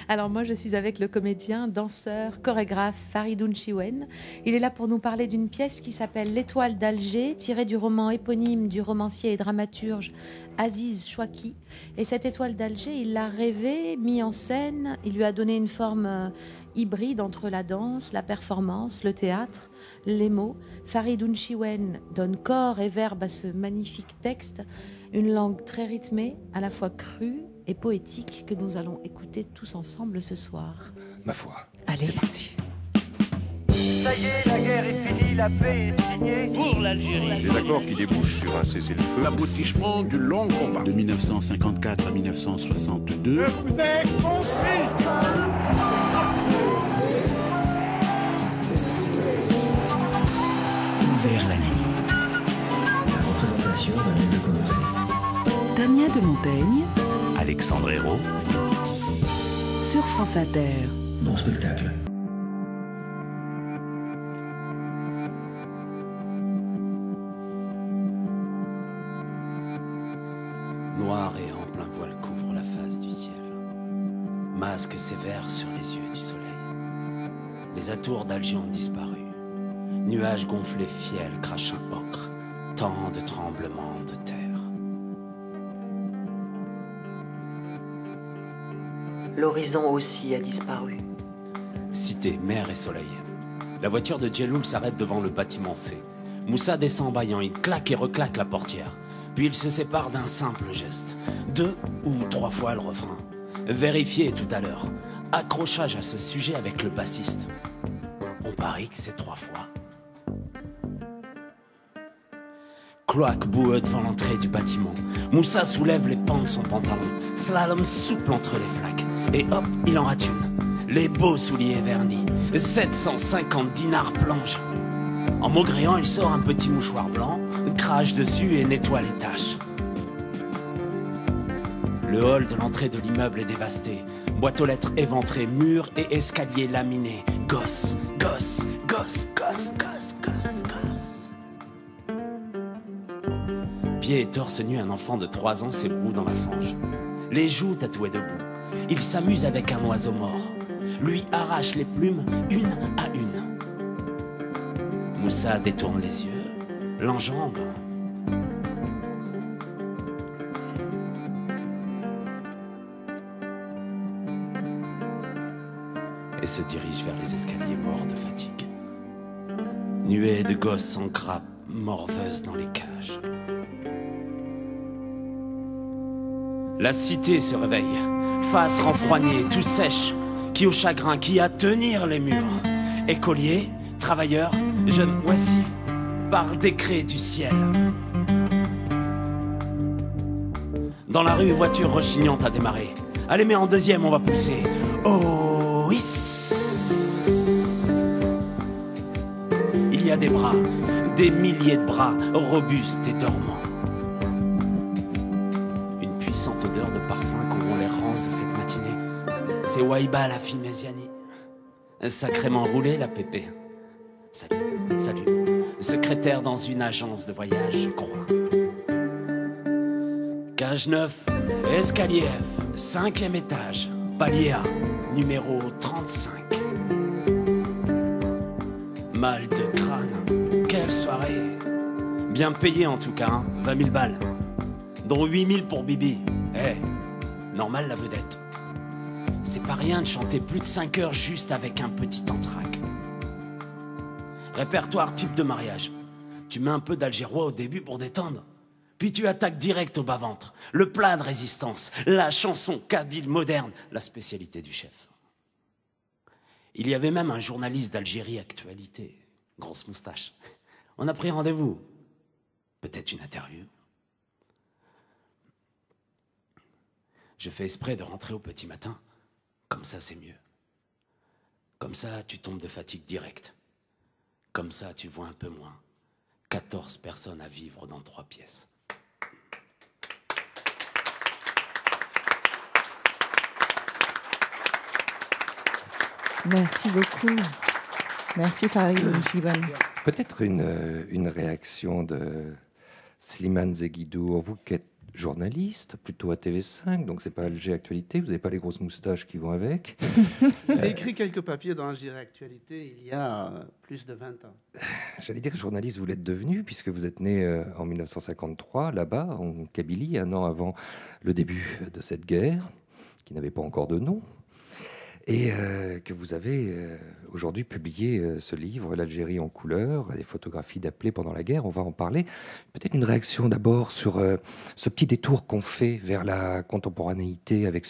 Alors moi, je suis avec le comédien, danseur, chorégraphe Faridoun Chiwen. Il est là pour nous parler d'une pièce qui s'appelle L'Étoile d'Alger, tirée du roman éponyme du romancier et dramaturge Aziz Chouaki. Et cette Étoile d'Alger, il l'a rêvée, mis en scène, il lui a donné une forme hybride entre la danse, la performance, le théâtre, les mots. Faridoun Chiwen donne corps et verbe à ce magnifique texte, une langue très rythmée, à la fois crue et poétique, que nous allons écouter tous ensemble ce soir. Ma foi, allez, c'est parti. Ça y est, la guerre est finie, la paix est signée. Pour l'Algérie. Des accords qui débouchent sur un cessez-le-feu. L'aboutissement du long combat. De 1954 à 1962. Vous êtes compris. Ouvert la nuit. La représentation vient de commencer. Tania de Montaigne, Alexandre Hérault. sur France Inter. Bon spectacle. Noir et en plein voile couvre la face du ciel. Masque sévère sur les yeux du soleil. Les atours d'Alger ont disparu. Nuages gonflés fiels crachent un ocre. Tant de tremblements de terre. L'horizon aussi a disparu. Cité, mer et soleil. La voiture de Djeloul s'arrête devant le bâtiment C. Moussa descend en bâillant, il claque et reclaque la portière. Puis il se sépare d'un simple geste. 2 ou 3 fois le refrain. Vérifié tout à l'heure. Accrochage à ce sujet avec le bassiste. On parie que c'est 3 fois. Cloaque boueux devant l'entrée du bâtiment. Moussa soulève les pans de son pantalon. Slalom souple entre les flaques. Et hop, il en rate une. Les beaux souliers vernis. 750 dinars planches. En maugréant, il sort un petit mouchoir blanc, crache dessus et nettoie les taches. Le hall de l'entrée de l'immeuble est dévasté. Boîte aux lettres éventrée, murs et escaliers laminés. Gosse, gosse, gosse, gosse, gosse, gosse, gosse. Pieds et torse nu, un enfant de 3 ans s'ébroue dans la fange. Les joues tatouées debout. Il s'amuse avec un oiseau mort. Lui arrache les plumes une à une. Moussa détourne les yeux, l'enjambe. Et se dirige vers les escaliers morts de fatigue. Nuée de gosses sans grappe, morveuses dans les cages. La cité se réveille, face renfroignée, tout sèche, qui au chagrin, qui à tenir les murs. Écoliers, travailleurs, jeunes oisifs, par décret du ciel. Dans la rue, voiture rechignante à démarrer. Allez, mais en deuxième, on va pousser. Oh, hiss. Il y a des bras, des milliers de bras, robustes et dormants. Une puissante odeur de parfum corrompt les rances de cette matinée. C'est Waïba, la fille Méziani. Sacrément roulée, la pépé. Salut, salut. Secrétaire dans une agence de voyage, je crois. Cage 9, escalier F, 5e étage, palier A, numéro 35. Mal de crâne, quelle soirée. Bien payé en tout cas, hein, 20 000 balles. Dont 8 000 pour Bibi. Normal la vedette. C'est pas rien de chanter plus de 5 heures juste avec un petit entraque. Répertoire type de mariage. Tu mets un peu d'algérois au début pour détendre. Puis tu attaques direct au bas-ventre. Le plat de résistance, la chanson kabyle moderne, la spécialité du chef. Il y avait même un journaliste d'Algérie Actualité, grosse moustache. On a pris rendez-vous. Peut-être une interview. Je fais exprès de rentrer au petit matin. Comme ça, c'est mieux. Comme ça, tu tombes de fatigue directe. Comme ça, tu vois un peu moins. 14 personnes à vivre dans 3 pièces. Merci beaucoup. Merci Faridoun Chiwen. Peut-être une réaction de Slimane Zeguidou, vous qui êtes journaliste, plutôt à TV5, donc c'est pas Alger Actualité, vous n'avez pas les grosses moustaches qui vont avec. J'ai écrit quelques papiers dans Alger Actualité il y a plus de 20 ans. J'allais dire journaliste, vous l'êtes devenu, puisque vous êtes né en 1953, là-bas, en Kabylie, un an avant le début de cette guerre, qui n'avait pas encore de nom. Et que vous avez aujourd'hui publié ce livre, L'Algérie en couleurs, des photographies d'appelés pendant la guerre. On va en parler. Peut-être une réaction d'abord sur ce petit détour qu'on fait vers la contemporanéité avec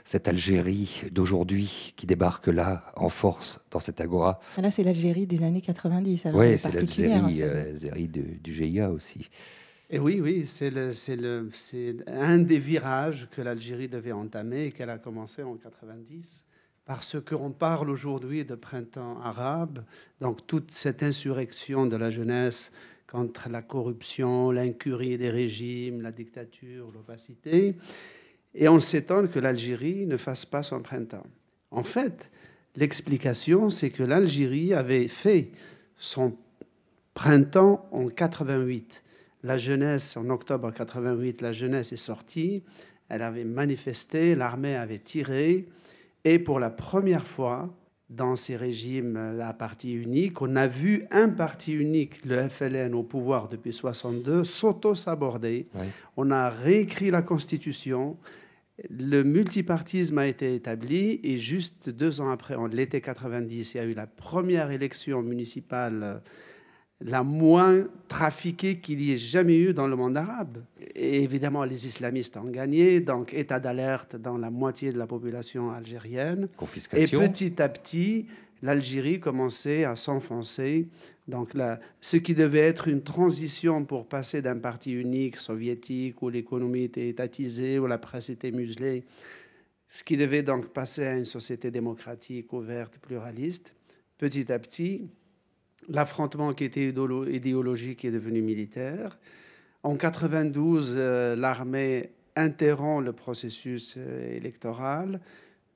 cette Algérie d'aujourd'hui qui débarque là en force dans cette agora. Là, c'est l'Algérie des années 90. Oui, c'est l'Algérie du GIA aussi. Et oui, c'est un des virages que l'Algérie devait entamer et qu'elle a commencé en 90. Parce qu'on parle aujourd'hui de printemps arabe, donc toute cette insurrection de la jeunesse contre la corruption, l'incurie des régimes, la dictature, l'opacité, et on s'étonne que l'Algérie ne fasse pas son printemps. En fait, l'explication, c'est que l'Algérie avait fait son printemps en 88. La jeunesse, en octobre 88, la jeunesse est sortie, elle avait manifesté, l'armée avait tiré. Et pour la première fois, dans ces régimes à parti unique, on a vu un parti unique, le FLN, au pouvoir depuis 62, s'auto-saborder. Oui. On a réécrit la Constitution, le multipartisme a été établi, et juste 2 ans après, en l'été 90, il y a eu la première élection municipale la moins trafiquée qu'il y ait jamais eu dans le monde arabe. Et évidemment, les islamistes ont gagné, donc état d'alerte dans la moitié de la population algérienne. Confiscation. Et petit à petit, l'Algérie commençait à s'enfoncer. Donc là, ce qui devait être une transition pour passer d'un parti unique soviétique où l'économie était étatisée, où la presse était muselée, ce qui devait donc passer à une société démocratique, ouverte, pluraliste, petit à petit, l'affrontement qui était idéologique est devenu militaire. En 92, l'armée interrompt le processus électoral,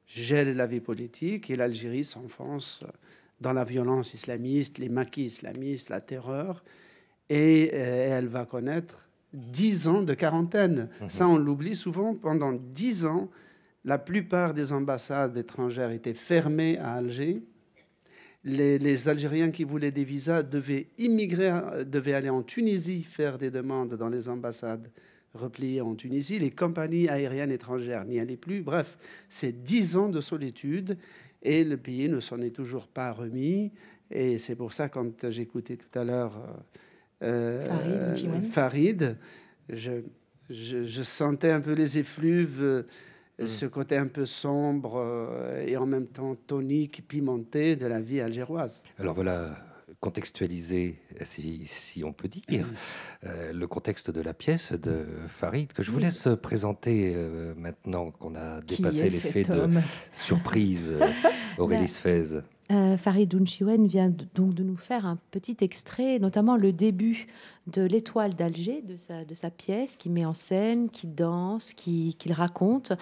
gèle la vie politique et l'Algérie s'enfonce dans la violence islamiste, les maquis islamistes, la terreur. Et elle va connaître 10 ans de quarantaine. Ça, on l'oublie souvent. Pendant 10 ans, la plupart des ambassades étrangères étaient fermées à Alger. Les Algériens qui voulaient des visas devaient immigrer, devaient aller en Tunisie faire des demandes dans les ambassades repliées en Tunisie. Les compagnies aériennes étrangères n'y allaient plus. Bref, c'est 10 ans de solitude et le pays ne s'en est toujours pas remis. Et c'est pour ça, quand j'écoutais tout à l'heure Farid, je sentais un peu les effluves, ce côté un peu sombre et en même temps tonique, pimenté de la vie algéroise. Alors voilà, contextualiser, si on peut dire, le contexte de la pièce de Farid, que je vous laisse présenter maintenant qu'on a dépassé l'effet de surprise, Aurélie Sfez. Farid Dounchiwen vient donc de nous faire un petit extrait, notamment le début de l'Étoile d'Alger, de sa pièce, qui met en scène, qui danse, qu'il raconte.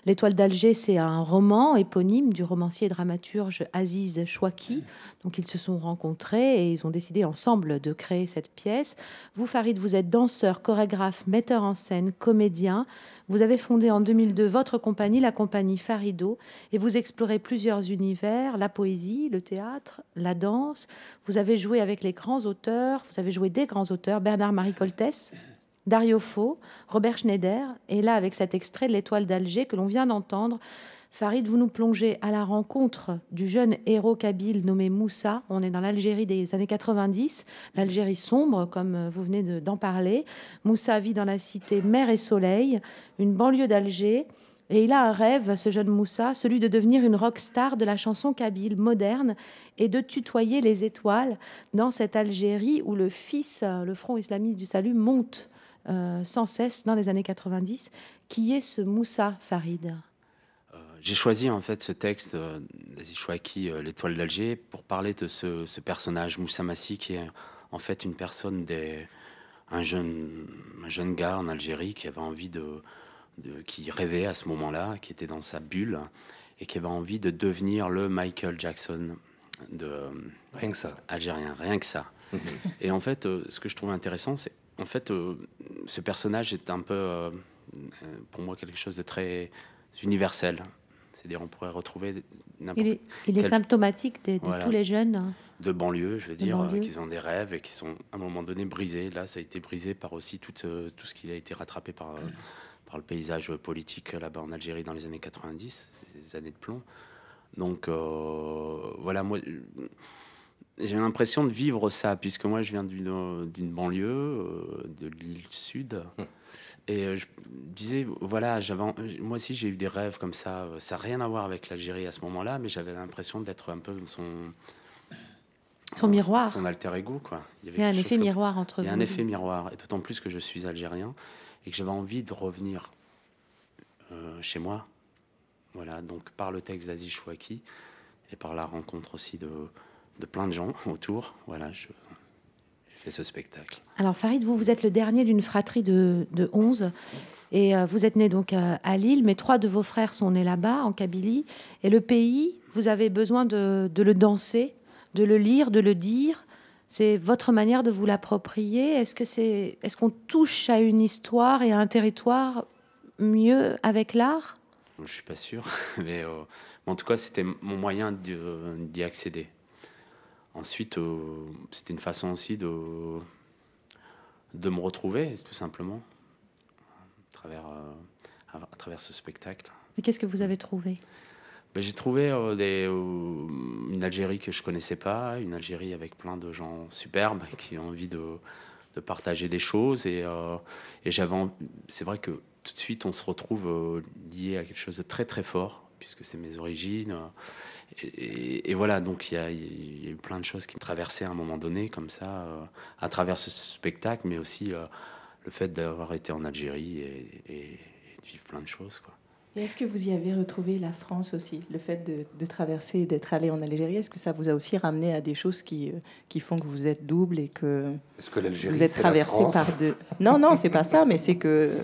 L'Étoile d'Alger, c'est un roman éponyme du romancier et dramaturge Aziz Chouaki. Donc ils se sont rencontrés et ils ont décidé ensemble de créer cette pièce. Vous, Farid, vous êtes danseur, chorégraphe, metteur en scène, comédien. Vous avez fondé en 2002 votre compagnie, la compagnie Farido, et vous explorez plusieurs univers, la poésie, le théâtre, la danse. Vous avez joué avec les grands auteurs, vous avez joué des grands auteurs, Bernard-Marie Coltès, Dario Fo, Robert Schneider, et là, avec cet extrait de l'Étoile d'Alger que l'on vient d'entendre, Farid, vous nous plongez à la rencontre du jeune héros kabyle nommé Moussa. On est dans l'Algérie des années 90, l'Algérie sombre, comme vous venez d'en parler. Moussa vit dans la cité Mer et Soleil, une banlieue d'Alger. Et il a un rêve, ce jeune Moussa, celui de devenir une rockstar de la chanson kabyle moderne et de tutoyer les étoiles dans cette Algérie où le Front islamiste du salut monte sans cesse dans les années 90. Qui est ce Moussa, Farid ? J'ai choisi en fait ce texte d'Aziz Chouaki, l'Étoile d'Alger, pour parler de ce personnage Moussa Massi, qui est en fait une personne, un jeune gars en Algérie qui avait envie qui rêvait à ce moment-là, qui était dans sa bulle et qui avait envie de devenir le Michael Jackson rien que ça, algérien, rien que ça. Et en fait, ce que je trouve intéressant, c'est en fait, ce personnage est un peu, pour moi, quelque chose de très universel. C'est-à-dire, on pourrait retrouver n'importe il est symptomatique de voilà, tous les jeunes de banlieue, je veux dire, qui ont des rêves et qui sont à un moment donné brisés. Là, ça a été brisé par aussi tout ce qui a été rattrapé par le paysage politique là-bas en Algérie dans les années 90, ces années de plomb. Donc, voilà, moi, j'ai l'impression de vivre ça, puisque moi, je viens d'une banlieue, de l'île Sud. Et je disais, voilà, moi aussi j'ai eu des rêves comme ça. Ça n'a rien à voir avec l'Algérie à ce moment-là, mais j'avais l'impression d'être un peu son miroir, son alter ego, quoi. Il y a un effet miroir entre vous. Il y a un effet miroir, et d'autant plus que je suis algérien et que j'avais envie de revenir chez moi. Voilà, donc par le texte d'Aziz Chouaki et par la rencontre aussi de plein de gens autour, voilà, j'ai fait ce spectacle. Alors Farid, vous êtes le dernier d'une fratrie de 11 et vous êtes né donc à Lille, mais 3 de vos frères sont nés là-bas, en Kabylie. Et le pays, vous avez besoin de le danser, de le lire, de le dire. C'est votre manière de vous l'approprier. Est-ce qu'on touche à une histoire et à un territoire mieux avec l'art? Je suis pas sûr, mais en tout cas, c'était mon moyen d'y accéder. Ensuite, c'était une façon aussi de me retrouver, tout simplement, à travers ce spectacle. Et qu'est-ce que vous avez trouvé? J'ai trouvé une Algérie que je connaissais pas, une Algérie avec plein de gens superbes qui ont envie de partager des choses. Et c'est vrai que tout de suite, on se retrouve lié à quelque chose de très très fort, puisque c'est mes origines. Et voilà, donc il y a eu plein de choses qui me traversaient à un moment donné, comme ça, à travers ce spectacle, mais aussi le fait d'avoir été en Algérie et de vivre plein de choses, quoi. Et est-ce que vous y avez retrouvé la France aussi? Le fait de traverser et d'être allé en Algérie, est-ce que ça vous a aussi ramené à des choses qui font que vous êtes double et que vous êtes traversé par deux... Non, c'est pas ça, mais c'est que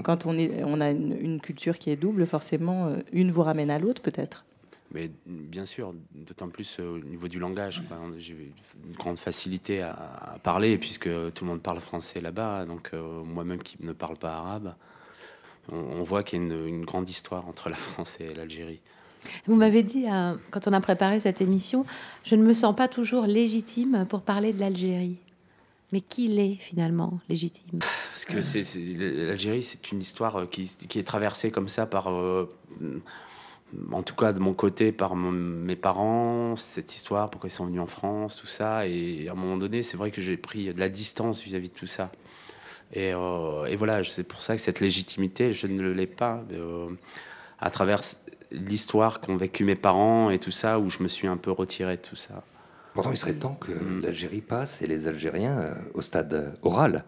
quand on a une culture qui est double, forcément, une vous ramène à l'autre, peut-être. Mais bien sûr, d'autant plus au niveau du langage. J'ai une grande facilité à parler, puisque tout le monde parle français là-bas. Donc moi-même qui ne parle pas arabe, on voit qu'il y a une grande histoire entre la France et l'Algérie. Vous m'avez dit, quand on a préparé cette émission, je ne me sens pas toujours légitime pour parler de l'Algérie. Mais qui l'est finalement légitime? Parce que l'Algérie, c'est une histoire qui est traversée comme ça par... en tout cas de mon côté, par mes parents, cette histoire, pourquoi ils sont venus en France, tout ça. Et à un moment donné, c'est vrai que j'ai pris de la distance vis-à-vis de tout ça. Et voilà, c'est pour ça que cette légitimité, je ne l'ai pas à travers l'histoire qu'ont vécu mes parents et tout ça, où je me suis un peu retiré de tout ça. Pourtant, il serait temps que l'Algérie passe et les Algériens au stade oral,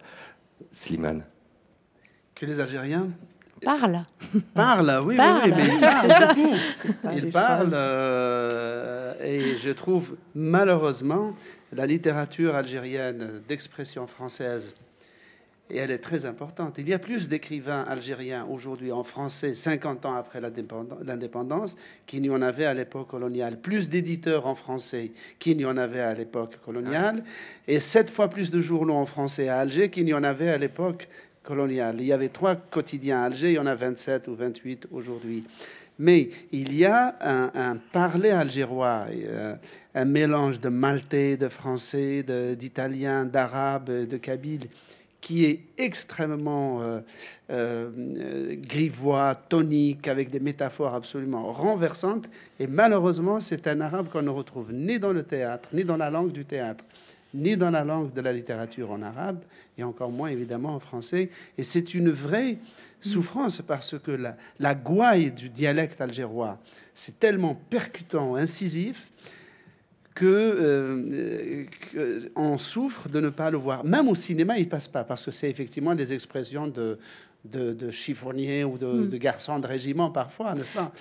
Slimane. Que les Algériens parlent, oui, mais ils parlent. Et je trouve malheureusement la littérature algérienne d'expression française, et elle est très importante. Il y a plus d'écrivains algériens aujourd'hui en français, 50 ans après l'indépendance, qu'il n'y en avait à l'époque coloniale. Plus d'éditeurs en français qu'il n'y en avait à l'époque coloniale. Et 7 fois plus de journaux en français à Alger qu'il n'y en avait à l'époque coloniale. Il y avait 3 quotidiens à Alger, il y en a 27 ou 28 aujourd'hui. Mais il y a un parler algérois, un mélange de maltais, de français, d'italien, d'arabe, de kabyle, qui est extrêmement grivois, tonique, avec des métaphores absolument renversantes. Et malheureusement, c'est un arabe qu'on ne retrouve ni dans le théâtre, ni dans la langue du théâtre, ni dans la langue de la littérature en arabe, et encore moins évidemment en français. Et c'est une vraie souffrance, parce que la gouaille du dialecte algérois, c'est tellement percutant, incisif, on souffre de ne pas le voir. Même au cinéma, il passe pas, parce que c'est effectivement des expressions de chiffonniers ou de garçons de régiment parfois, n'est-ce pas?